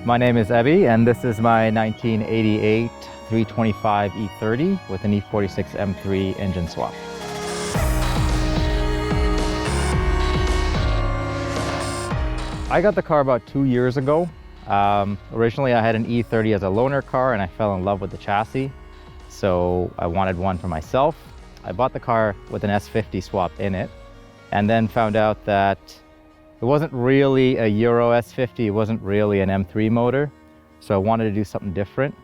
My name is Ebby, and this is my 1988 325 E30 with an E46 M3 engine swap. I got the car about 2 years ago. Originally I had an E30 as a loaner car and I fell in love with the chassis, so I wanted one for myself. I bought the car with an S50 swap in it, and then found out that it wasn't really a Euro S50, it wasn't really an M3 motor, so I wanted to do something different.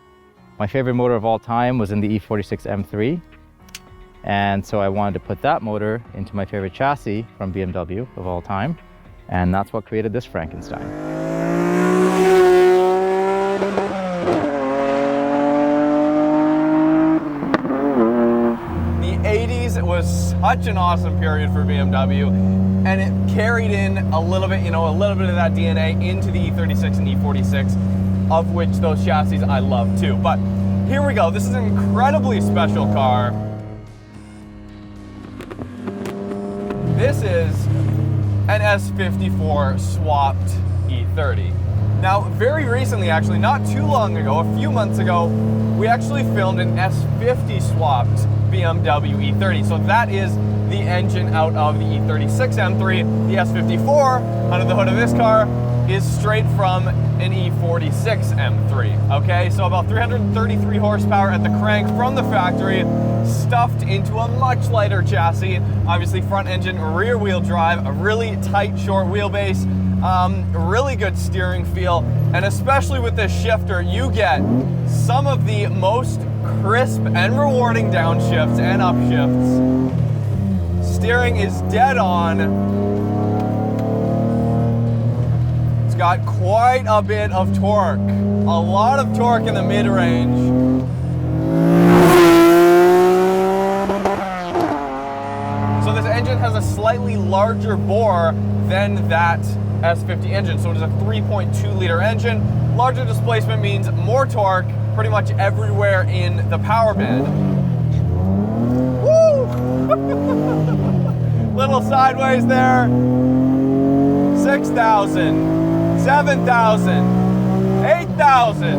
My favorite motor of all time was in the E46 M3, and so I wanted to put that motor into my favorite chassis from BMW of all time, and that's what created this Frankenstein. It was such an awesome period for BMW, and it carried in a little bit, a little bit of that DNA into the E36 and E46, of which those chassis I love too. But here we go. This is an incredibly special car. This is an S54 swapped E30. Now, very recently, actually, not too long ago, a few months ago, we actually filmed an S50 swapped BMW E30. So that is the engine out of the E36 M3. The S54 under the hood of this car is straight from an E46 M3. Okay, so about 333 horsepower at the crank from the factory, stuffed into a much lighter chassis. Obviously, front engine, rear wheel drive, a really tight, short wheelbase. Really good steering feel, and especially with this shifter, you get some of the most crisp and rewarding downshifts and upshifts. Steering is dead on. It's got quite a bit of torque, a lot of torque in the mid-range. So this engine has a slightly larger bore than that S50 engine, so it is a 3.2 liter engine. Larger displacement means more torque pretty much everywhere in the power bed. Woo! Little sideways there. 6,000, 7,000, 8,000.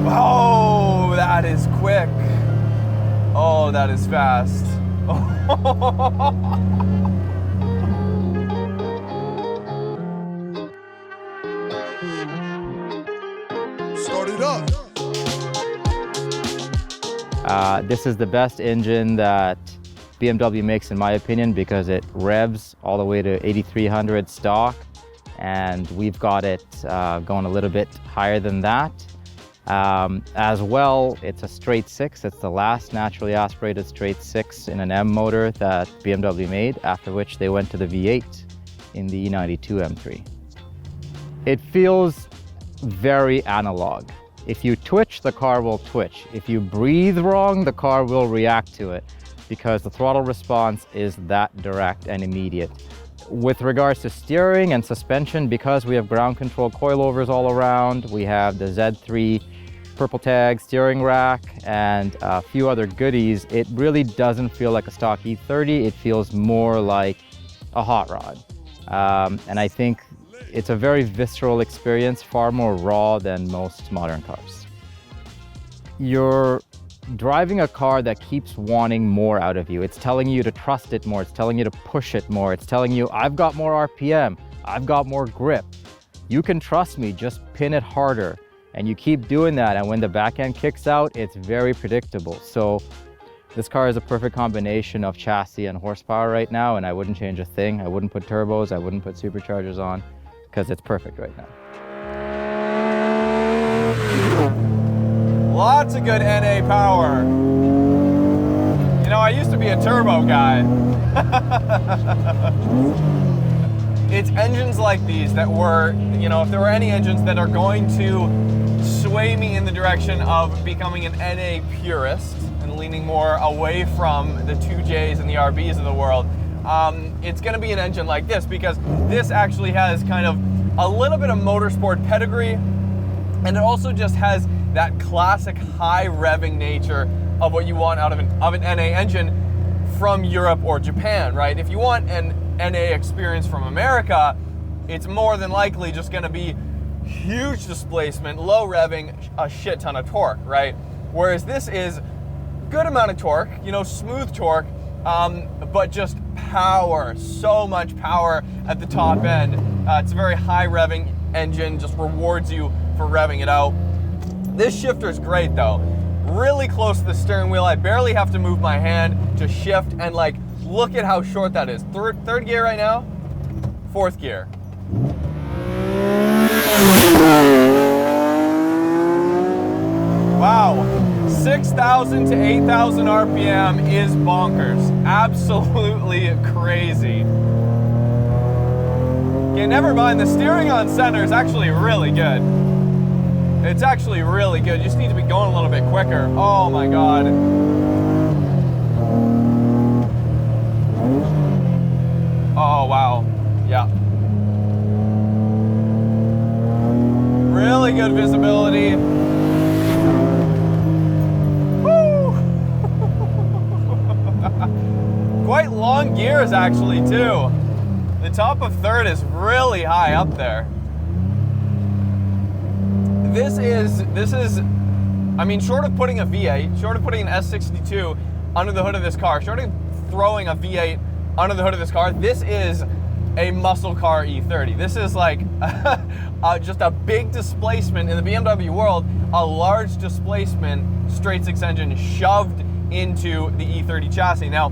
Oh, that is quick. Oh, that is fast. Start it up. This is the best engine that BMW makes, in my opinion, because it revs all the way to 8,300 stock, and we've got it going a little bit higher than that. As well, it's a straight six. It's the last naturally aspirated straight six in an M motor that BMW made, after which they went to the V8 in the E92 M3. It feels very analog. If you twitch, the car will twitch. If you breathe wrong, the car will react to it, because the throttle response is that direct and immediate. With regards to steering and suspension, because we have ground control coilovers all around, we have the Z3 purple tag steering rack and a few other goodies, it really doesn't feel like a stock E30. It feels more like a hot rod. And I think it's a very visceral experience, far more raw than most modern cars. You're driving a car that keeps wanting more out of you. It's telling you to trust it more. It's telling you to push it more. It's telling you, I've got more RPM. I've got more grip. You can trust me, just pin it harder. And you keep doing that. And when the back end kicks out, it's very predictable. So this car is a perfect combination of chassis and horsepower right now. And I wouldn't change a thing. I wouldn't put turbos. I wouldn't put superchargers on, because it's perfect right now. Lots of good NA power. I used to be a turbo guy. It's engines like these that were, if there were any engines that are going to sway me in the direction of becoming an NA purist and leaning more away from the 2Js and the RBs of the world, it's going to be an engine like this, because this actually has kind of a little bit of motorsport pedigree, and it also just has that classic high revving nature of what you want out of an NA engine from Europe or Japan, right? If you want an NA experience from America, it's more than likely just going to be huge displacement, low revving, a shit ton of torque, right? Whereas this is good amount of torque, you know, smooth torque, but just power, so much power at the top end. It's a very high revving engine, just rewards you for revving it out. This shifter is great though. Really close to the steering wheel. I barely have to move my hand to shift, and like, look at how short that is. Third gear right now, fourth gear. Wow, 6,000 to 8,000 RPM is bonkers. Absolutely crazy. Okay, never mind, the steering on center is actually really good. It's actually really good. You just need to be going a little bit quicker. Oh my God. Oh wow, yeah. Really good visibility. Woo! Quite long gears actually too. The top of third is really high up there. This is, I mean, short of putting a V8, short of putting an S62 under the hood of this car, short of throwing a V8 under the hood of this car, this is a muscle car E30. This is like just a big displacement in the BMW world, a large displacement straight six engine shoved into the E30 chassis. Now,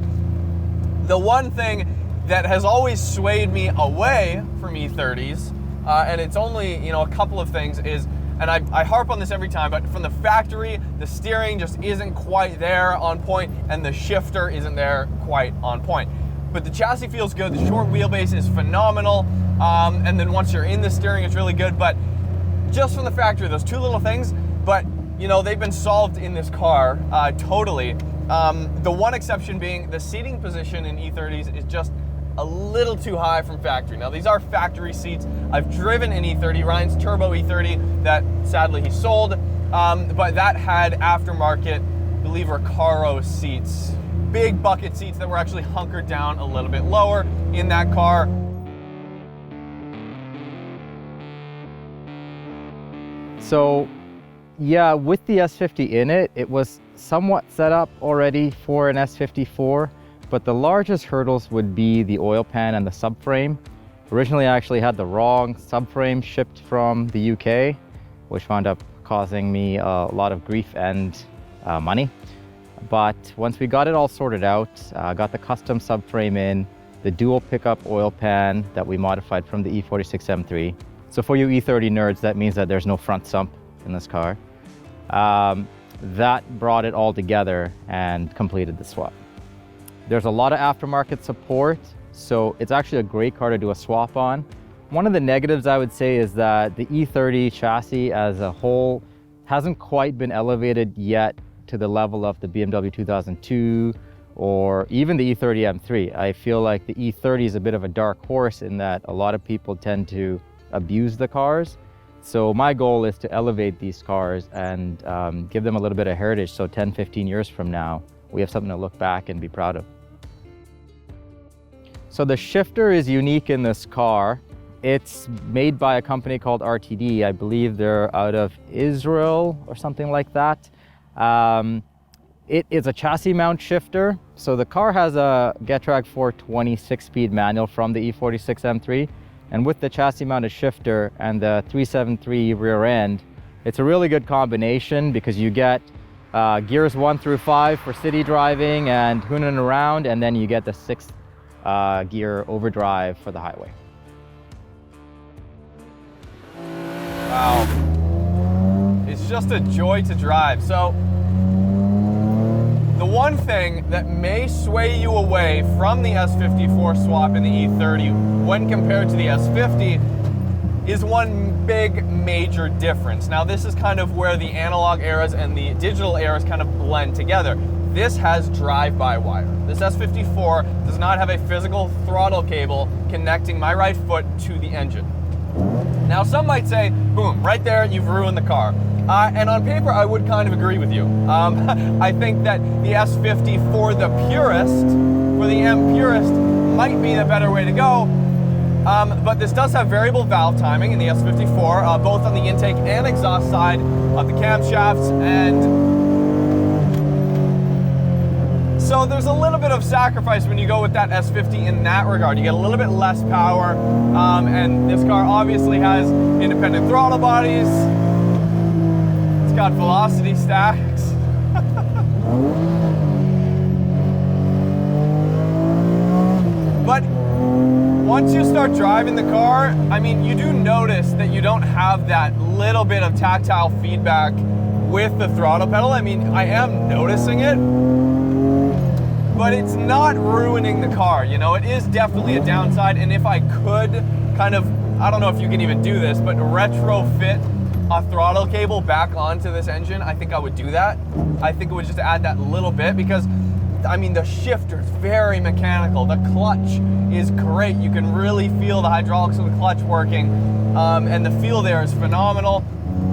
the one thing that has always swayed me away from E30s, and it's only, you know, a couple of things, is, and I harp on this every time, but from the factory, the steering just isn't quite there on point, and the shifter isn't there quite on point. But the chassis feels good, the short wheelbase is phenomenal, and then once you're in the steering, it's really good. But just from the factory, those two little things, but you know, they've been solved in this car totally. The one exception being the seating position in E30s is just a little too high from factory. Now these are factory seats. I've driven an E30, Ryan's turbo E30 that sadly he sold, but that had aftermarket, I believe, Recaro seats, big bucket seats that were actually hunkered down a little bit lower in that car. So yeah, with the S50 in it, it was somewhat set up already for an S54. But the largest hurdles would be the oil pan and the subframe. Originally, I actually had the wrong subframe shipped from the UK, which wound up causing me a lot of grief and money. But once we got it all sorted out, got the custom subframe in, the dual pickup oil pan that we modified from the E46 M3. So for you E30 nerds, that means that there's no front sump in this car. That brought it all together and completed the swap. There's a lot of aftermarket support, so it's actually a great car to do a swap on. One of the negatives I would say is that the E30 chassis as a whole hasn't quite been elevated yet to the level of the BMW 2002 or even the E30 M3. I feel like the E30 is a bit of a dark horse in that a lot of people tend to abuse the cars. So my goal is to elevate these cars and give them a little bit of heritage, so 10, 15 years from now, we have something to look back and be proud of. So the shifter is unique in this car. It's made by a company called RTD. I believe they're out of Israel or something like that. It is a chassis mount shifter. So the car has a Getrag 420 6-speed manual from the E46 M3. And with the chassis mounted shifter and the 373 rear end, it's a really good combination because you get gears 1 through 5 for city driving and hooning around, and then you get the 6th gear overdrive for the highway. Wow. It's just a joy to drive. So the one thing that may sway you away from the S54 swap in the E30 when compared to the S50 is one big major difference. Now this is kind of where the analog eras and the digital eras kind of blend together. This has drive-by-wire. This S54 does not have a physical throttle cable connecting my right foot to the engine. Now some might say, boom, right there, you've ruined the car. And on paper, I would kind of agree with you. I think that the S50 for the purist, for the M purist, might be the better way to go. But this does have variable valve timing in the S54, both on the intake and exhaust side of the camshafts, and so there's a little bit of sacrifice when you go with that S50 in that regard. You get a little bit less power, and this car obviously has independent throttle bodies. It's got velocity stacks. But once you start driving the car, I mean, you do notice that you don't have that little bit of tactile feedback with the throttle pedal. I mean, I am noticing it, but it's not ruining the car. You know, it is definitely a downside, and if I could kind of, I don't know if you can even do this, but retrofit a throttle cable back onto this engine, I think I would do that. I think it would just add that little bit, because I mean, the shifter's very mechanical. The clutch is great. You can really feel the hydraulics of the clutch working, and the feel there is phenomenal.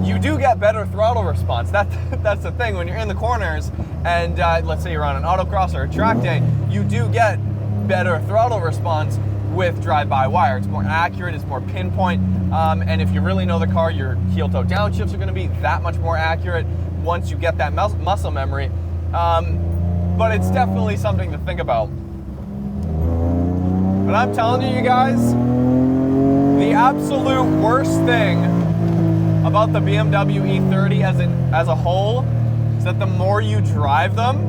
You do get better throttle response. That's the thing. When you're in the corners, and let's say you're on an autocross or a track day, you do get better throttle response with drive-by-wire. It's more accurate, it's more pinpoint, and if you really know the car, your heel-toe downshifts are going to be that much more accurate once you get that muscle memory. But it's definitely something to think about. But I'm telling you guys, the absolute worst thing about the BMW E30 as a whole is that the more you drive them,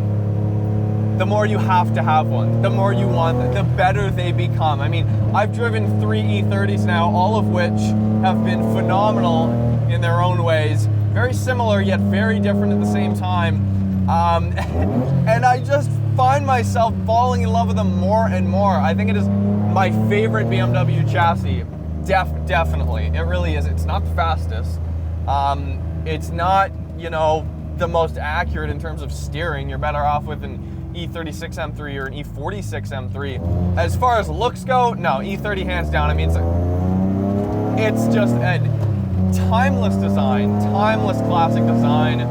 the more you have to have one. The more you want them, the better they become. I mean, I've driven 3 E30s now, all of which have been phenomenal in their own ways. Very similar, yet very different at the same time. And I just find myself falling in love with them more and more. I think it is my favorite BMW chassis. Definitely. It really is. It's not the fastest. It's not, you know, the most accurate in terms of steering. You're better off with an E36 M3 or an E46 M3. As far as looks go, no, E30 hands down. I mean, it's just a timeless design, timeless classic design.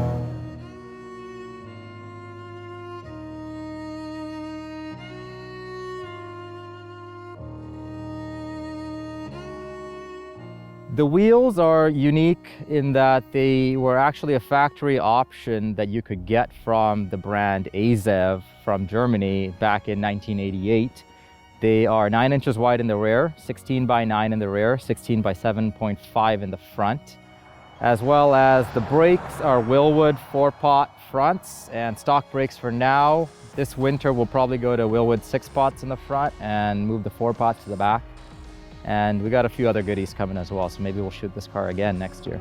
The wheels are unique in that they were actually a factory option that you could get from the brand AZEV from Germany back in 1988. They are 9 inches wide in the rear, 16 by 9 in the rear, 16 by 7.5 in the front. As well as the brakes are Wilwood 4-pot fronts and stock brakes for now. This winter we'll probably go to Wilwood 6-pots in the front and move the 4-pot to the back. And we got a few other goodies coming as well, so maybe we'll shoot this car again next year.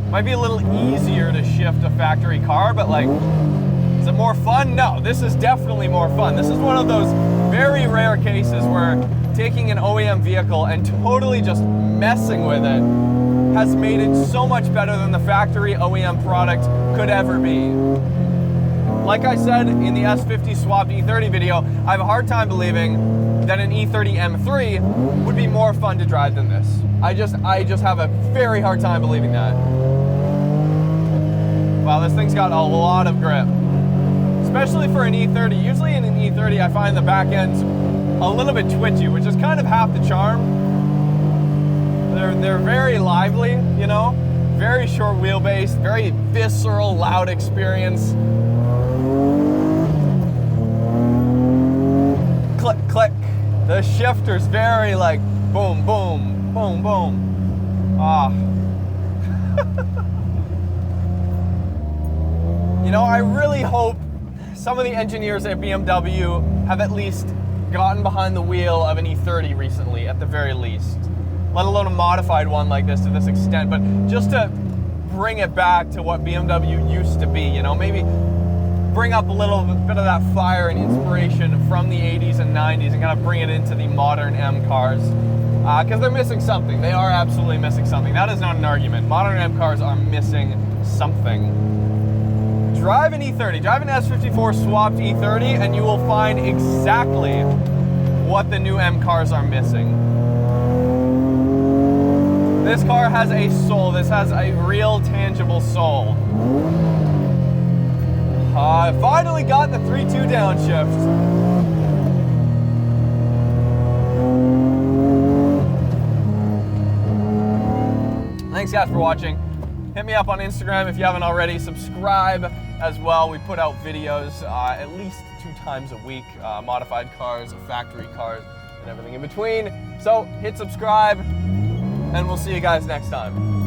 Might be a little easier to shift a factory car, but like, is it more fun? No, this is definitely more fun. This is one of those very rare cases where taking an OEM vehicle and totally just messing with it has made it so much better than the factory OEM product could ever be. Like I said in the S50 swapped E30 video, I have a hard time believing that an E30 M3 would be more fun to drive than this. I just have a very hard time believing that. Wow, this thing's got a lot of grip, especially for an E30. Usually in an E30, I find the back end's a little bit twitchy, which is kind of half the charm. They're very lively, you know, very short wheelbase, very visceral, loud experience. Click, click. The shifter's very like boom, boom, boom, boom. Ah. You know, I really hope some of the engineers at BMW have at least gotten behind the wheel of an E30 recently, at the very least. Let alone a modified one like this to this extent, but just to bring it back to what BMW used to be, you know, maybe bring up a little bit of that fire and inspiration from the 80s and 90s and kind of bring it into the modern M cars. Because they're missing something. They are absolutely missing something. That is not an argument. Modern M cars are missing something. Drive an E30, drive an S54 swapped E30, and you will find exactly what the new M cars are missing. This car has a soul. This has a real tangible soul. I finally got the 3.2 downshift. Thanks guys for watching. Hit me up on Instagram if you haven't already. Subscribe as well. We put out videos at least 2 times a week. Modified cars, factory cars, and everything in between. So hit subscribe, and we'll see you guys next time.